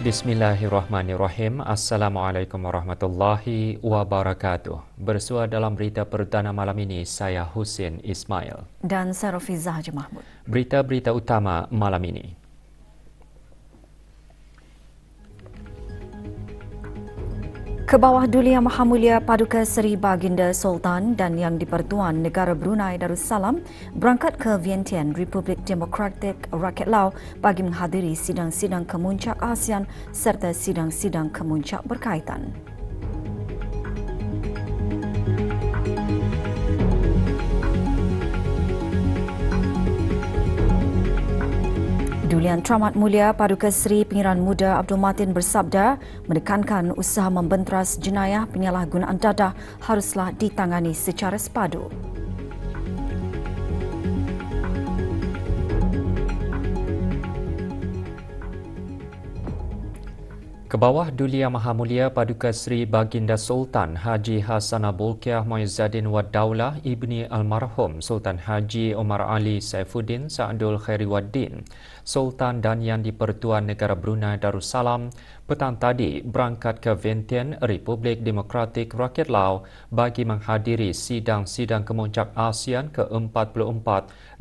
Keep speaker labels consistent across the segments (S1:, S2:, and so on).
S1: Bismillahirrahmanirrahim. Assalamualaikum warahmatullahi wabarakatuh. Bersua dalam berita perdana malam ini, saya Husin Ismail.
S2: Dan saya Rafiza Haji Mahmud.
S1: Berita-berita utama malam ini.
S2: Kebawah Duli Yang Maha Mulia Paduka Seri Baginda Sultan dan Yang di-Pertuan Negara Brunei Darussalam berangkat ke Vientiane, Republik Demokratik Rakyat Lao bagi menghadiri sidang-sidang kemuncak ASEAN serta sidang-sidang kemuncak berkaitan. Duli Yang Teramat Mulia Paduka Seri Pengiran Muda Abdul Matin bersabda menekankan usaha membenteras jenayah penyalahgunaan dadah haruslah ditangani secara sepadu.
S1: Kebawah Duli Yang Maha Mulia Paduka Seri Baginda Sultan Haji Hassanal Bolkiah Muizzaddin Wad Daulah Ibni Almarhum Sultan Haji Omar Ali Saifuddin Sa'adul Khairiwaddin Sultan dan Yang di-Pertuan Negara Brunei Darussalam petang tadi berangkat ke Vientiane, Republik Demokratik Rakyat Lao bagi menghadiri sidang-sidang kemuncak ASEAN ke-44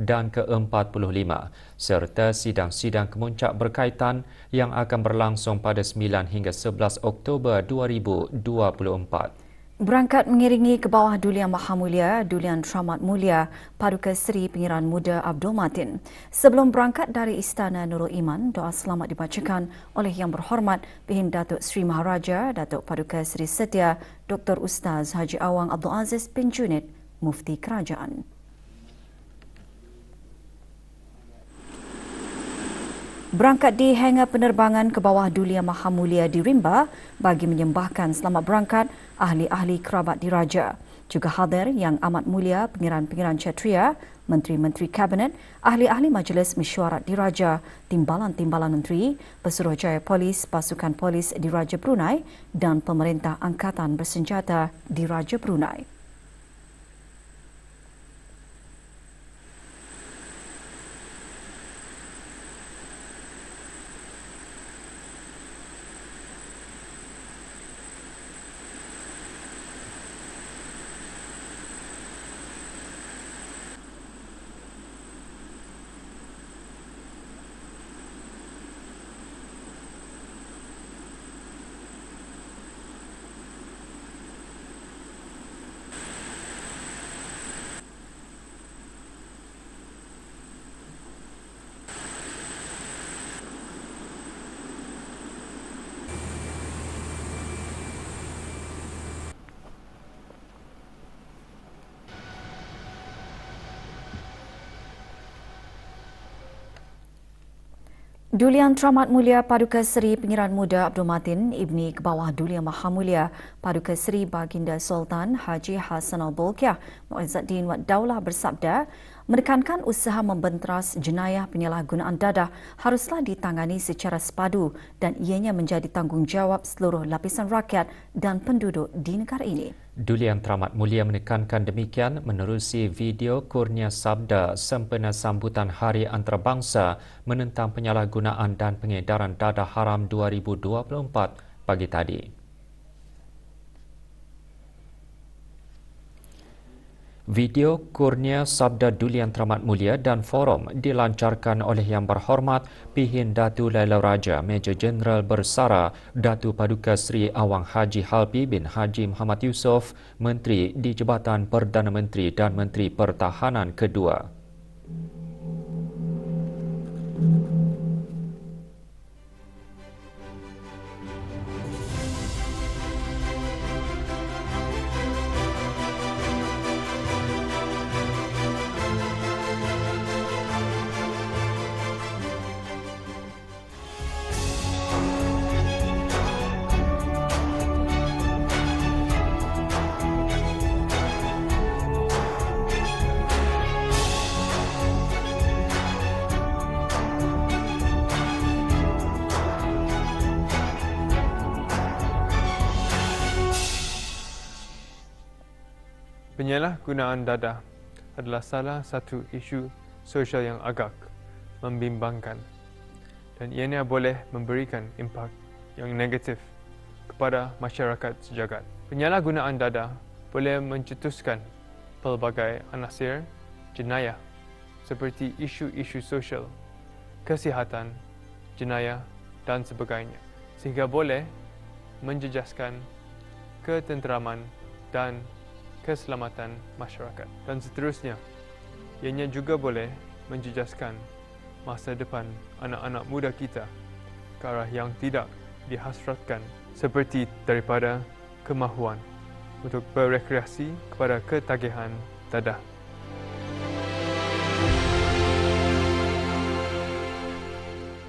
S1: dan ke-45 serta sidang-sidang kemuncak berkaitan yang akan berlangsung pada 9 hingga 11 Oktober 2024.
S2: Berangkat mengiringi Kebawah Duli Yang Maha Mulia, Duli Yang Teramat Mulia Paduka Seri Pengiran Muda Abdul Matin. Sebelum berangkat dari Istana Nurul Iman, doa selamat dibacakan oleh Yang Berhormat Pehin Datuk Seri Maharaja Datuk Paduka Seri Setia Dr. Ustaz Haji Awang Abdul Aziz bin Junid, Mufti Kerajaan. Berangkat di hangar penerbangan Kebawah Duli Yang Maha Mulia di Rimba bagi menyembahkan selamat berangkat ahli-ahli kerabat diraja. Juga hadir Yang Amat Mulia Pengiran-Pengiran Kshatriya, Menteri-Menteri Kabinet, ahli-ahli Majlis Mesyuarat Diraja, Timbalan-Timbalan Menteri, Pesuruhjaya Polis, Pasukan Polis Diraja Brunei dan Pemerintah Angkatan Bersenjata Diraja Brunei. Duli Yang Teramat Mulia Paduka Seri Pengiran Muda Abdul Matin Ibni Kebawah Duli Yang Maha Mulia Paduka Seri Baginda Sultan Haji Hassanal Bolkiah Muizzaddin Wad Daulah bersabda menekankan usaha membenteras jenayah penyalahgunaan dadah haruslah ditangani secara sepadu dan ianya menjadi tanggungjawab seluruh lapisan rakyat dan penduduk di negara ini.
S1: Duli Yang Teramat Mulia menekankan demikian menerusi video kurnia sabda sempena sambutan Hari Antarabangsa menentang penyalahgunaan dan pengedaran dadah haram 2024 pagi tadi. Video kurnia sabda Duli Yang Teramat Mulia dan forum dilancarkan oleh Yang Berhormat Pihin Datu Laila Raja Major Jeneral Bersara Datu Paduka Seri Awang Haji Halpi bin Haji Muhammad Yusof, Menteri di Jabatan Perdana Menteri dan Menteri Pertahanan kedua.
S3: Penyalahgunaan dadah adalah salah satu isu sosial yang agak membimbangkan dan ianya boleh memberikan impak yang negatif kepada masyarakat sejagat. Penyalahgunaan dadah boleh mencetuskan pelbagai anasir jenayah seperti isu-isu sosial, kesihatan, jenayah dan sebagainya, sehingga boleh menjejaskan ketenteraman dan keselamatan masyarakat. Dan seterusnya, ianya juga boleh menjejaskan masa depan anak-anak muda kita ke arah yang tidak dihasratkan, seperti daripada kemahuan untuk berekreasi kepada ketagihan dadah.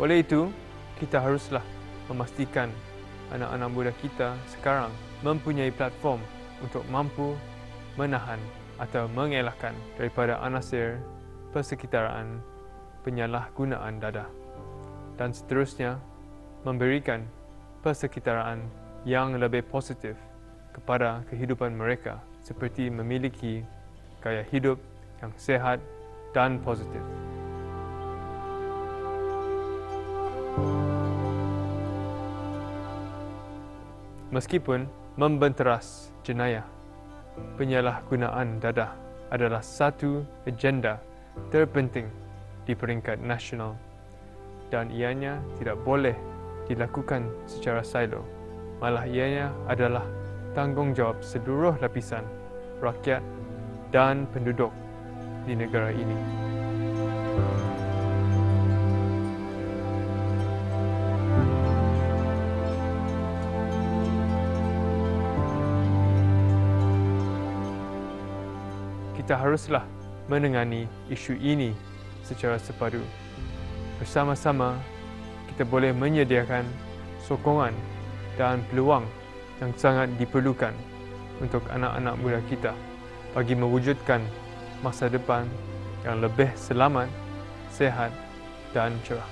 S3: Oleh itu, kita haruslah memastikan anak-anak muda kita sekarang mempunyai platform untuk mampu menahan atau mengelakkan daripada anasir persekitaran penyalahgunaan dadah, dan seterusnya memberikan persekitaran yang lebih positif kepada kehidupan mereka, seperti memiliki gaya hidup yang sehat dan positif. Meskipun membenteras jenayah, penyalahgunaan dadah adalah satu agenda terpenting di peringkat nasional dan ianya tidak boleh dilakukan secara silo. Malah ianya adalah tanggungjawab seluruh lapisan rakyat dan penduduk di negara ini. Kita haruslah menangani isu ini secara sepadu. Bersama-sama, kita boleh menyediakan sokongan dan peluang yang sangat diperlukan untuk anak-anak muda kita bagi mewujudkan masa depan yang lebih selamat, sehat dan cerah.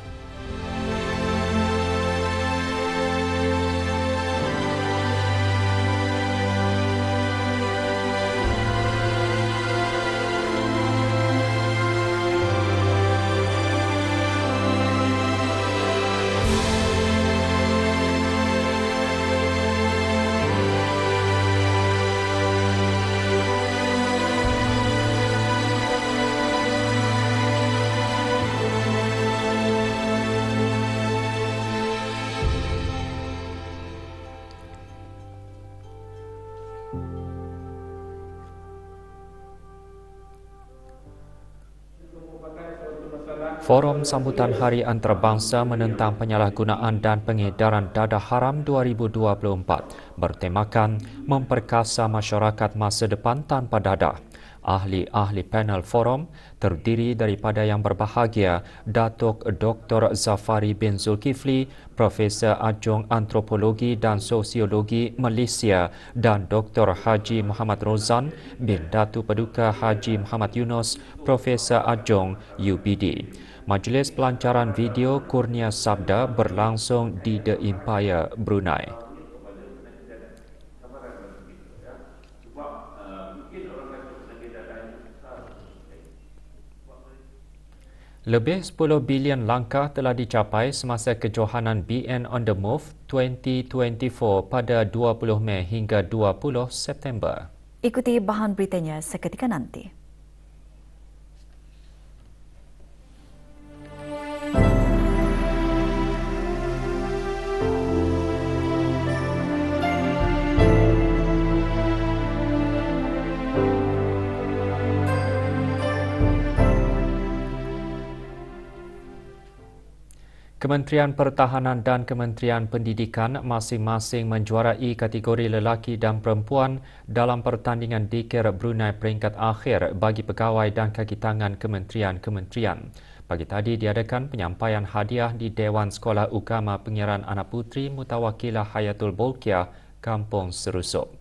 S1: Forum Sambutan Hari Antarabangsa menentang penyalahgunaan dan pengedaran dadah haram 2024 bertemakan memperkasa masyarakat masa depan tanpa dadah. Ahli-ahli panel forum terdiri daripada yang berbahagia Datuk Dr. Zafari bin Zulkifli, Profesor Adjung Antropologi dan Sosiologi Malaysia dan Dr. Haji Muhammad Rozan bin Datu Paduka Haji Muhammad Yunus, Profesor Adjung UBD. Majlis pelancaran video Kurnia Sabda berlangsung di The Empire, Brunei. Lebih 10 bilion langkah telah dicapai semasa kejohanan BN on the Move 2024 pada 20 Mei hingga 20 September.
S2: Ikuti bahan beritanya seketika nanti. Kementerian Pertahanan dan Kementerian Pendidikan masing-masing menjuarai kategori lelaki dan perempuan dalam pertandingan dikir Brunei peringkat akhir bagi pegawai dan kaki tangan kementerian-kementerian. Pagi tadi diadakan penyampaian hadiah di Dewan Sekolah Ugama Pengiran Anak Puteri Mutawakilah Hayatul Bolkiah, Kampung Serusuk.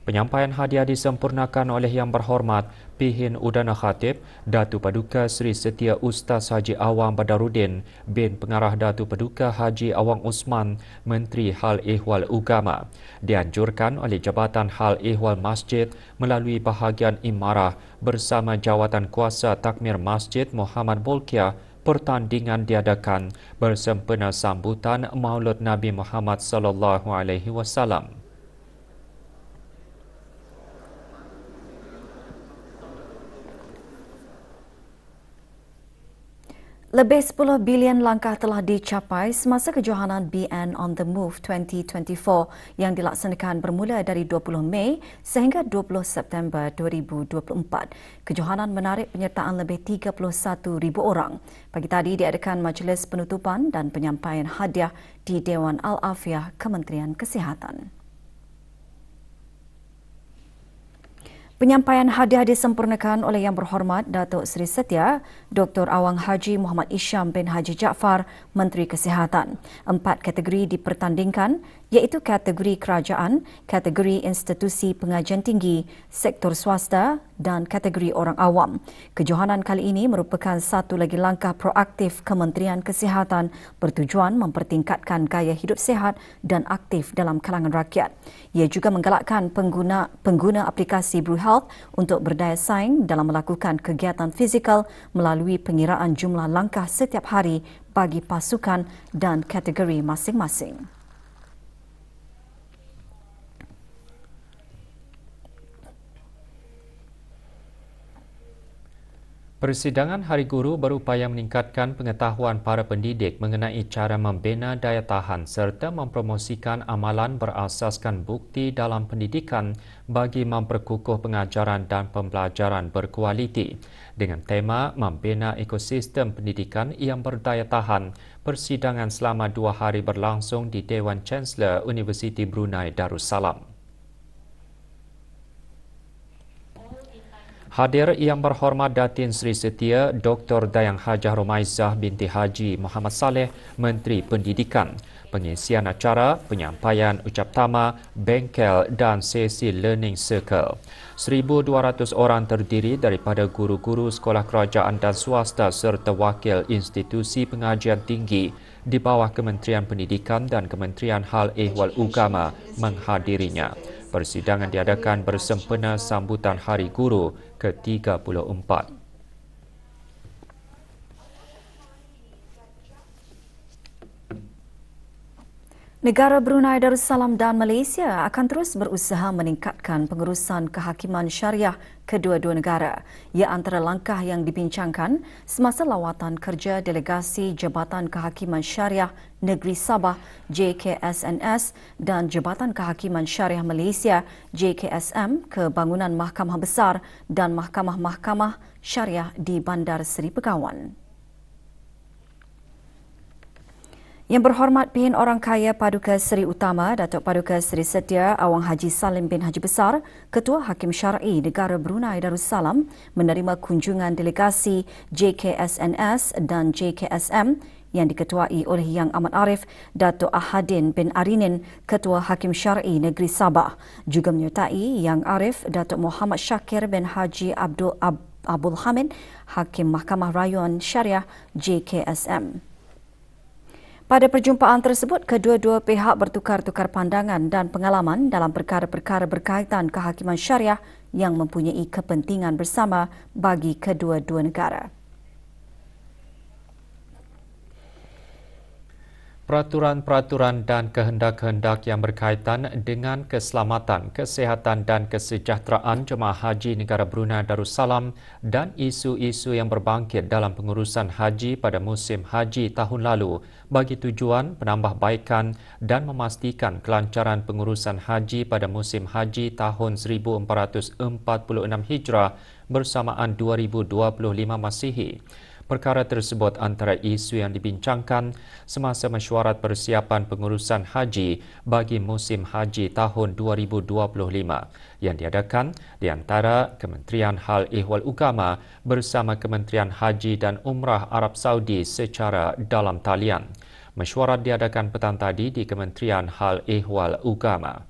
S1: Penyampaian hadiah disempurnakan oleh Yang Berhormat Pihin Udana Khatib Datu Paduka Seri Setia Ustaz Haji Awang Badarudin bin Pengarah Datu Paduka Haji Awang Usman, Menteri Hal Ehwal Ugama. Dianjurkan oleh Jabatan Hal Ehwal Masjid melalui bahagian imarah bersama Jawatan Kuasa Takmir Masjid Muhammad Bolkiah, pertandingan diadakan bersempena sambutan Maulud Nabi Muhammad sallallahu alaihi wasallam.
S2: Lebih 10 bilion langkah telah dicapai semasa kejohanan BN On The Move 2024 yang dilaksanakan bermula dari 20 Mei sehingga 20 September 2024. Kejohanan menarik penyertaan lebih 31,000 orang. Pagi tadi diadakan majlis penutupan dan penyampaian hadiah di Dewan Al-Afiah Kementerian Kesihatan. Penyampaian hadiah disempurnakan oleh Yang Berhormat Datuk Seri Setia Dr. Awang Haji Muhammad Isham bin Haji Jaafar, Menteri Kesihatan. 4 kategori dipertandingkan iaitu kategori kerajaan, kategori institusi pengajian tinggi, sektor swasta dan kategori orang awam. Kejohanan kali ini merupakan satu lagi langkah proaktif Kementerian Kesihatan bertujuan mempertingkatkan gaya hidup sihat dan aktif dalam kalangan rakyat. Ia juga menggalakkan pengguna aplikasi Bru Health untuk berdaya saing dalam melakukan kegiatan fizikal melalui pengiraan jumlah langkah setiap hari bagi pasukan dan kategori masing-masing.
S1: Persidangan Hari Guru berupaya meningkatkan pengetahuan para pendidik mengenai cara membina daya tahan serta mempromosikan amalan berasaskan bukti dalam pendidikan bagi memperkukuh pengajaran dan pembelajaran berkualiti. Dengan tema membina ekosistem pendidikan yang berdaya tahan, persidangan selama 2 hari berlangsung di Dewan Chancellor Universiti Brunei Darussalam. Hadir Yang Berhormat Datin Seri Setia Dr. Dayang Hajah Romaizah binti Haji Muhammad Saleh, Menteri Pendidikan. Pengisian acara, penyampaian ucap tama, bengkel dan sesi learning circle. 1,200 orang terdiri daripada guru-guru sekolah kerajaan dan swasta serta wakil institusi pengajian tinggi di bawah Kementerian Pendidikan dan Kementerian Hal Ehwal Ugama menghadirinya. Persidangan diadakan bersempena sambutan Hari Guru ke-34.
S2: Negara Brunei Darussalam dan Malaysia akan terus berusaha meningkatkan pengurusan kehakiman syariah kedua-dua negara. Ia antara langkah yang dibincangkan semasa lawatan kerja delegasi Jabatan Kehakiman Syariah Negeri Sabah JKSNS dan Jabatan Kehakiman Syariah Malaysia JKSM ke bangunan Mahkamah Besar dan Mahkamah-Mahkamah Syariah di Bandar Seri Begawan. Yang Berhormat Pihin Orang Kaya Paduka Seri Utama Datuk Paduka Seri Setia Awang Haji Salim bin Haji Besar, Ketua Hakim Syar'i Negara Brunei Darussalam menerima kunjungan delegasi JKSNS dan JKSM yang diketuai oleh Yang Amat Arif Datuk Ahadin bin Arinin, Ketua Hakim Syar'i Negeri Sabah. Juga menyertai Yang Arif Datuk Muhammad Syakir bin Haji Abdul Hamid, Hakim Mahkamah Rayuan Syariah JKSM. Pada perjumpaan tersebut, kedua-dua pihak bertukar-tukar pandangan dan pengalaman dalam perkara-perkara berkaitan kehakiman syariah yang mempunyai kepentingan bersama bagi kedua-dua negara.
S1: Peraturan-peraturan dan kehendak-kehendak yang berkaitan dengan keselamatan, kesihatan dan kesejahteraan jemaah haji negara Brunei Darussalam dan isu-isu yang berbangkit dalam pengurusan haji pada musim haji tahun lalu bagi tujuan penambahbaikan dan memastikan kelancaran pengurusan haji pada musim haji tahun 1446 Hijrah bersamaan 2025 Masihi. Perkara tersebut antara isu yang dibincangkan semasa mesyuarat persiapan pengurusan haji bagi musim haji tahun 2025 yang diadakan di antara Kementerian Hal Ehwal Ugama bersama Kementerian Haji dan Umrah Arab Saudi secara dalam talian. Mesyuarat diadakan petang tadi di Kementerian Hal Ehwal Ugama.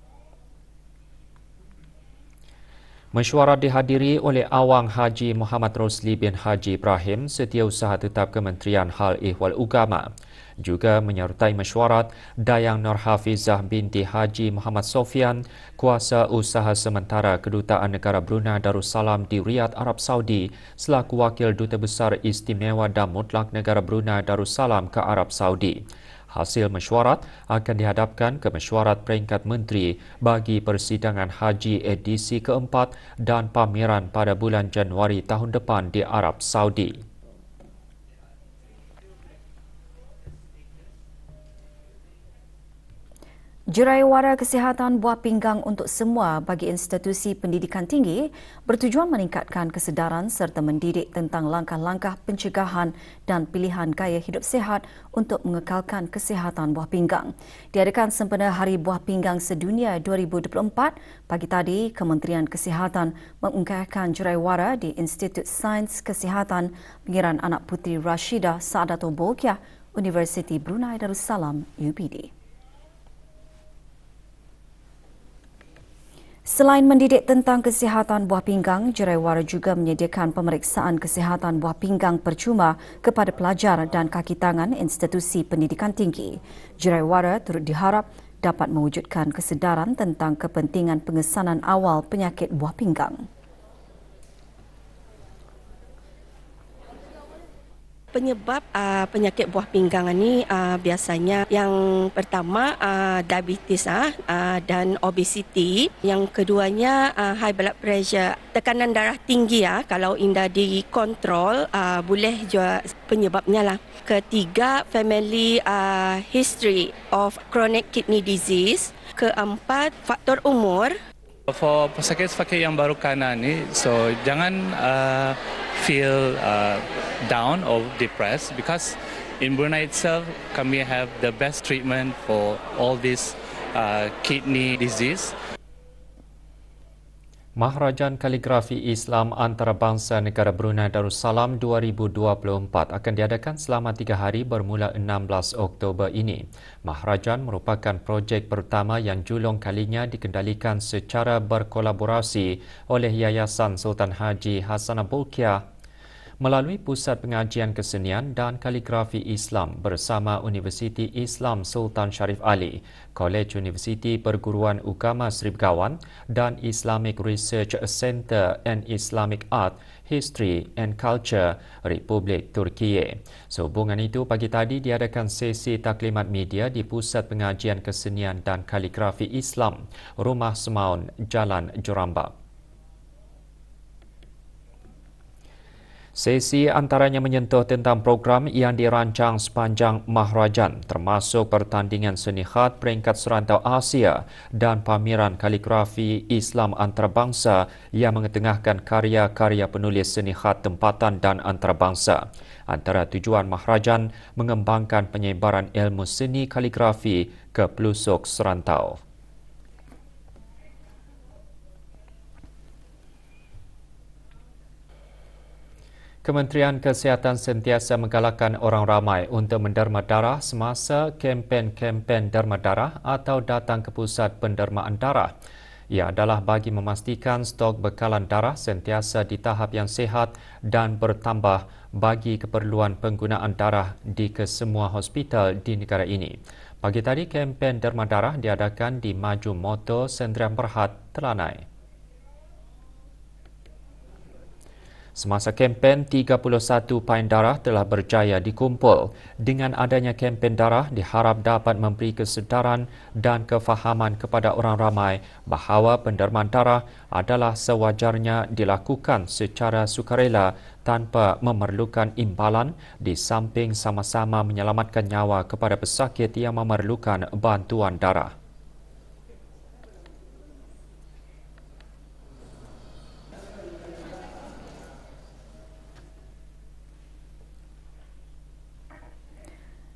S1: Mesyuarat dihadiri oleh Awang Haji Muhammad Rosli bin Haji Ibrahim, Setiausaha Tetap Kementerian Hal Ehwal Ugama. Juga menyertai mesyuarat Dayang Nur Hafizah binti Haji Muhammad Sofian, Kuasa Usaha Sementara Kedutaan Negara Brunei Darussalam di Riyadh, Arab Saudi, selaku Wakil Duta Besar Istimewa dan Mutlak Negara Brunei Darussalam ke Arab Saudi. Hasil mesyuarat akan dihadapkan ke mesyuarat peringkat menteri bagi persidangan haji edisi keempat dan pameran pada bulan Januari tahun depan di Arab Saudi.
S2: Juraiwara Kesihatan Buah Pinggang untuk Semua bagi institusi pendidikan tinggi bertujuan meningkatkan kesedaran serta mendidik tentang langkah-langkah pencegahan dan pilihan gaya hidup sihat untuk mengekalkan kesihatan buah pinggang. Diadakan sempena Hari Buah Pinggang Sedunia 2024, pagi tadi Kementerian Kesihatan mengungkapkan juraiwara di Institut Sains Kesihatan Pengiran Anak Puteri Rashidah Saadatul Bolkiah, Universiti Brunei Darussalam, UPD. Selain mendidik tentang kesihatan buah pinggang, juraiwara juga menyediakan pemeriksaan kesihatan buah pinggang percuma kepada pelajar dan kaki tangan institusi pendidikan tinggi. Juraiwara turut diharap dapat mewujudkan kesedaran tentang kepentingan pengesanan awal penyakit buah pinggang.
S4: Penyebab penyakit buah pinggang ini biasanya yang pertama diabetes dan obesiti, yang keduanya high blood pressure, tekanan darah tinggi kalau indah dikontrol boleh juga penyebabnya lah. Ketiga, family history of chronic kidney disease. Keempat, faktor umur.
S5: For pesakit-pesakit yang baru kena ni, so jangan feel down or depressed, because in Brunei itself, kami have the best treatment for all this kidney disease.
S1: Maharajan Kaligrafi Islam Antarabangsa Negara Brunei Darussalam 2024 akan diadakan selama 3 hari bermula 16 Oktober ini. Maharajan merupakan projek pertama yang julung kalinya dikendalikan secara berkolaborasi oleh Yayasan Sultan Haji Hassanah Bolkiah melalui Pusat Pengajian Kesenian dan Kaligrafi Islam bersama Universiti Islam Sultan Sharif Ali, Kolej Universiti Perguruan Ugama Sri Begawan dan Islamic Research Centre and Islamic Art, History and Culture, Republik Turkiye. Sehubungan itu, pagi tadi diadakan sesi taklimat media di Pusat Pengajian Kesenian dan Kaligrafi Islam, Rumah Semaun, Jalan Jorambak. Sesi antaranya menyentuh tentang program yang dirancang sepanjang Maharajan, termasuk pertandingan seni khat peringkat serantau Asia dan pameran kaligrafi Islam antarabangsa yang mengetengahkan karya-karya penulis seni khat tempatan dan antarabangsa. Antara tujuan Maharajan mengembangkan penyebaran ilmu seni kaligrafi ke pelosok serantau. Kementerian Kesihatan sentiasa menggalakkan orang ramai untuk menderma darah semasa kempen-kempen derma darah atau datang ke pusat pendermaan darah. Ia adalah bagi memastikan stok bekalan darah sentiasa di tahap yang sihat dan bertambah bagi keperluan penggunaan darah di kesemua hospital di negara ini. Pagi tadi, kempen derma darah diadakan di Maju Motor Sendirian Berhad, Telanai. Semasa kempen, 31 pain darah telah berjaya dikumpul. Dengan adanya kempen darah, diharap dapat memberi kesedaran dan kefahaman kepada orang ramai bahawa pendermaan darah adalah sewajarnya dilakukan secara sukarela tanpa memerlukan imbalan, di samping sama-sama menyelamatkan nyawa kepada pesakit yang memerlukan bantuan darah.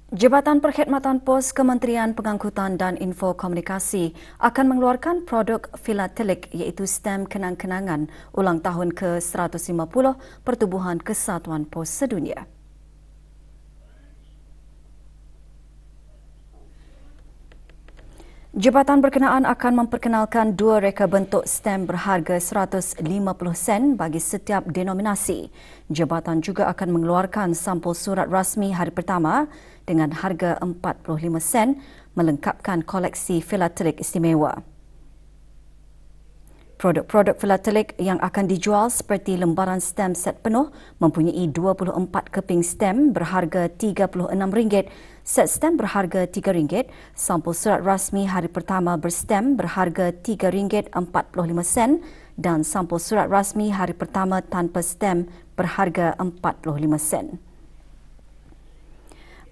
S2: Jabatan Perkhidmatan Pos Kementerian Pengangkutan dan Info Komunikasi akan mengeluarkan produk filatelik iaitu stem kenang-kenangan ulang tahun ke-150 Pertubuhan Kesatuan Pos Sedunia. Jabatan berkenaan akan memperkenalkan 2 reka bentuk stem berharga 150 sen bagi setiap denominasi. Jabatan juga akan mengeluarkan sampul surat rasmi hari pertama dengan harga 45 sen melengkapkan koleksi filatelik istimewa. Produk-produk filatelik yang akan dijual seperti lembaran stem set penuh mempunyai 24 keping stem berharga RM36, set stem berharga RM3, sampul surat rasmi hari pertama berstem berharga RM3.45 dan sampul surat rasmi hari pertama tanpa stem berharga RM45.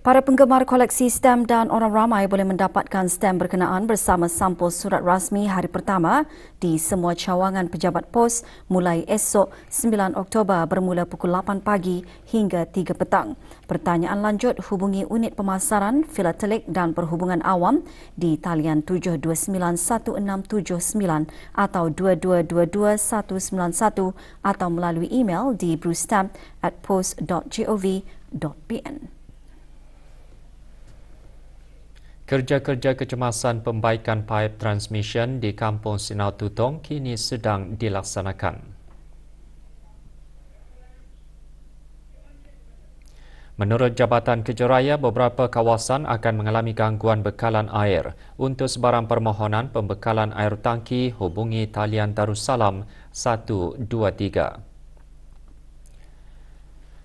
S2: Para penggemar koleksi stem dan orang ramai boleh mendapatkan stem berkenaan bersama sampul surat rasmi hari pertama di semua cawangan pejabat pos mulai esok 9 Oktober bermula pukul 8 pagi hingga 3 petang. Pertanyaan lanjut hubungi unit pemasaran, filatelik dan perhubungan awam di talian 7291679 atau 2222-191 atau melalui email di brewstamp@post.gov.pn.
S1: Kerja-kerja kecemasan pembaikan paip transmission di Kampung Sinau Tutong kini sedang dilaksanakan. Menurut Jabatan Kerja Raya, beberapa kawasan akan mengalami gangguan bekalan air. Untuk sebarang permohonan pembekalan air tangki, hubungi talian Darussalam 123.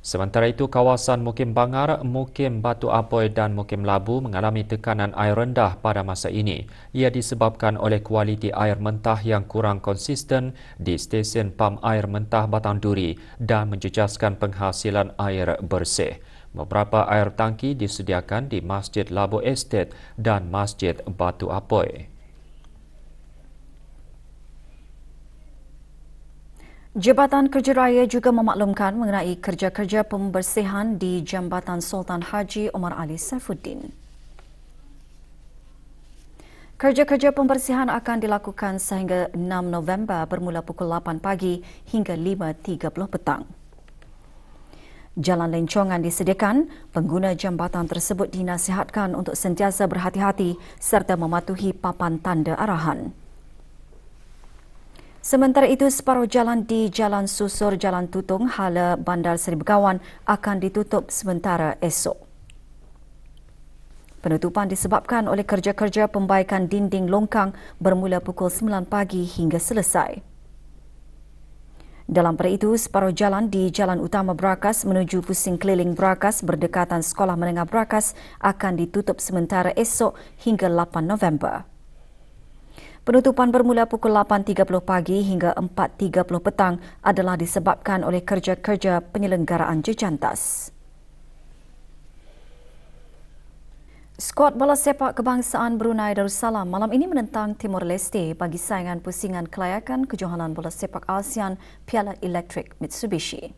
S1: Sementara itu, kawasan Mukim Bangar, Mukim Batu Apoy dan Mukim Labu mengalami tekanan air rendah pada masa ini. Ia disebabkan oleh kualiti air mentah yang kurang konsisten di stesen pam air mentah Batang Duri dan menjejaskan penghasilan air bersih. Beberapa air tangki disediakan di Masjid Labu Estate dan Masjid Batu Apoy.
S2: Jabatan Kerja Raya juga memaklumkan mengenai kerja-kerja pembersihan di Jambatan Sultan Haji Omar Ali Saifuddin. Kerja-kerja pembersihan akan dilakukan sehingga 6 November bermula pukul 8 pagi hingga 5.30 petang. Jalan lencongan disediakan, pengguna jambatan tersebut dinasihatkan untuk sentiasa berhati-hati serta mematuhi papan tanda arahan. Sementara itu, separuh jalan di Jalan Susur Jalan Tutong hala Bandar Seri Begawan akan ditutup sementara esok. Penutupan disebabkan oleh kerja-kerja pembaikan dinding longkang bermula pukul 9 pagi hingga selesai. Dalam pada itu, separuh jalan di Jalan Utama Berakas menuju Pusing Keliling Berakas berdekatan Sekolah Menengah Berakas akan ditutup sementara esok hingga 8 November. Penutupan bermula pukul 8.30 pagi hingga 4.30 petang adalah disebabkan oleh kerja-kerja penyelenggaraan jejantas. Skuad bola sepak kebangsaan Brunei Darussalam malam ini menentang Timor Leste bagi saingan pusingan kelayakan kejohanan bola sepak ASEAN Piala Elektrik Mitsubishi.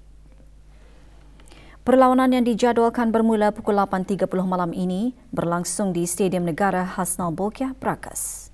S2: Perlawanan yang dijadualkan bermula pukul 8.30 malam ini berlangsung di Stadium Negara Hasnal Bolkiah, Berakas.